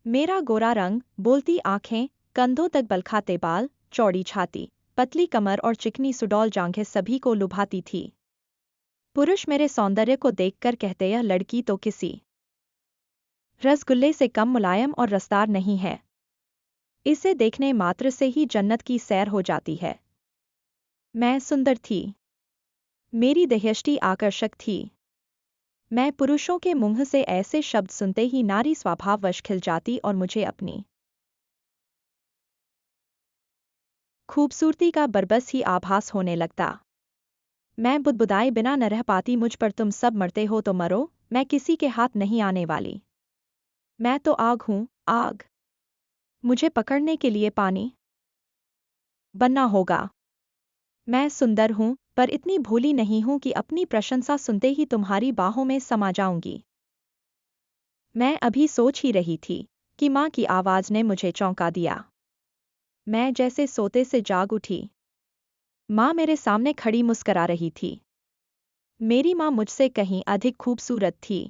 मेरा गोरा रंग, बोलती आंखें, कंधों तक बलखाते बाल, चौड़ी छाती, पतली कमर और चिकनी सुडौल जांघें सभी को लुभाती थी। पुरुष मेरे सौंदर्य को देखकर कहते यह लड़की तो किसी रसगुल्ले से कम मुलायम और रसदार नहीं है। इसे देखने मात्र से ही जन्नत की सैर हो जाती है। मैं सुंदर थी। मेरी देहयष्टि आकर्षक थी। मैं पुरुषों के मुंह से ऐसे शब्द सुनते ही नारी स्वभाववश खिल जाती और मुझे अपनी खूबसूरती का बरबस ही आभास होने लगता। मैं बुदबुदाए बिना न रह पाती। मुझ पर तुम सब मरते हो तो मरो, मैं किसी के हाथ नहीं आने वाली। मैं तो आग हूँ, आग। मुझे पकड़ने के लिए पानी बनना होगा। मैं सुंदर हूँ, पर इतनी भोली नहीं हूँ कि अपनी प्रशंसा सुनते ही तुम्हारी बाहों में समा जाऊंगी। मैं अभी सोच ही रही थी कि माँ की आवाज ने मुझे चौंका दिया। मैं जैसे सोते से जाग उठी। माँ मेरे सामने खड़ी मुस्करा रही थी। मेरी माँ मुझसे कहीं अधिक खूबसूरत थी।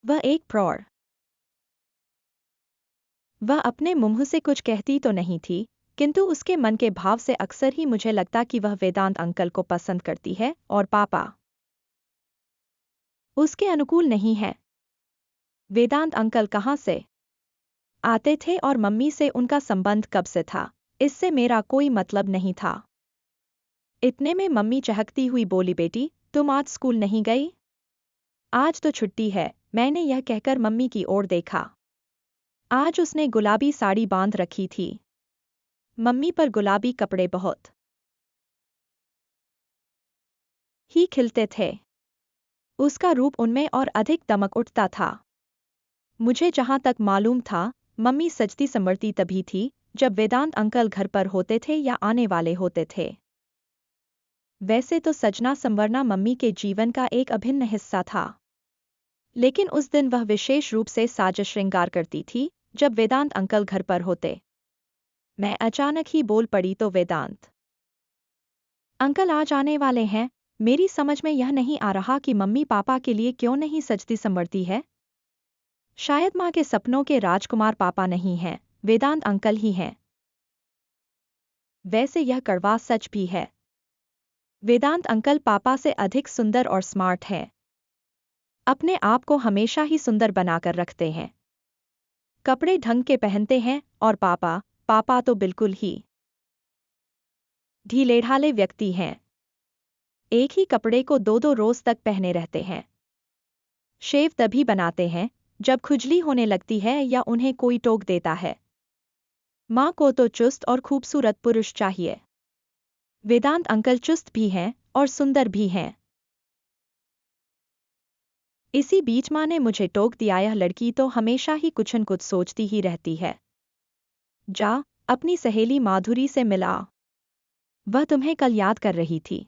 वह एक प्रौढ़। वह अपने मुंह से कुछ कहती तो नहीं थी, किंतु उसके मन के भाव से अक्सर ही मुझे लगता कि वह वेदांत अंकल को पसंद करती है और पापा उसके अनुकूल नहीं है। वेदांत अंकल कहाँ से आते थे और मम्मी से उनका संबंध कब से था, इससे मेरा कोई मतलब नहीं था। इतने में मम्मी चहकती हुई बोली, बेटी तुम आज स्कूल नहीं गई? आज तो छुट्टी है। मैंने यह कहकर मम्मी की ओर देखा। आज उसने गुलाबी साड़ी बांध रखी थी। मम्मी पर गुलाबी कपड़े बहुत ही खिलते थे। उसका रूप उनमें और अधिक दमक उठता था। मुझे जहां तक मालूम था, मम्मी सजती संवरती तभी थी जब वेदांत अंकल घर पर होते थे या आने वाले होते थे। वैसे तो सजना संवरना मम्मी के जीवन का एक अभिन्न हिस्सा था, लेकिन उस दिन वह विशेष रूप से साज श्रृंगार करती थी जब वेदांत अंकल घर पर होते। मैं अचानक ही बोल पड़ी, तो वेदांत अंकल आज आने वाले हैं। मेरी समझ में यह नहीं आ रहा कि मम्मी पापा के लिए क्यों नहीं सजती संवरती है। शायद माँ के सपनों के राजकुमार पापा नहीं हैं, वेदांत अंकल ही हैं। वैसे यह कड़वा सच भी है। वेदांत अंकल पापा से अधिक सुंदर और स्मार्ट है। अपने आप को हमेशा ही सुंदर बनाकर रखते हैं। कपड़े ढंग के पहनते हैं और पापा तो बिल्कुल ही ढीलेढाले व्यक्ति हैं। एक ही कपड़े को 2-2 रोज तक पहने रहते हैं। शेव तभी बनाते हैं जब खुजली होने लगती है या उन्हें कोई टोक देता है। माँ को तो चुस्त और खूबसूरत पुरुष चाहिए। वेदांत अंकल चुस्त भी हैं और सुंदर भी हैं। इसी बीच माँ ने मुझे टोक दिया, यह लड़की तो हमेशा ही कुछ न कुछ सोचती ही रहती है। जा अपनी सहेली माधुरी से मिला। वह तुम्हें कल याद कर रही थी।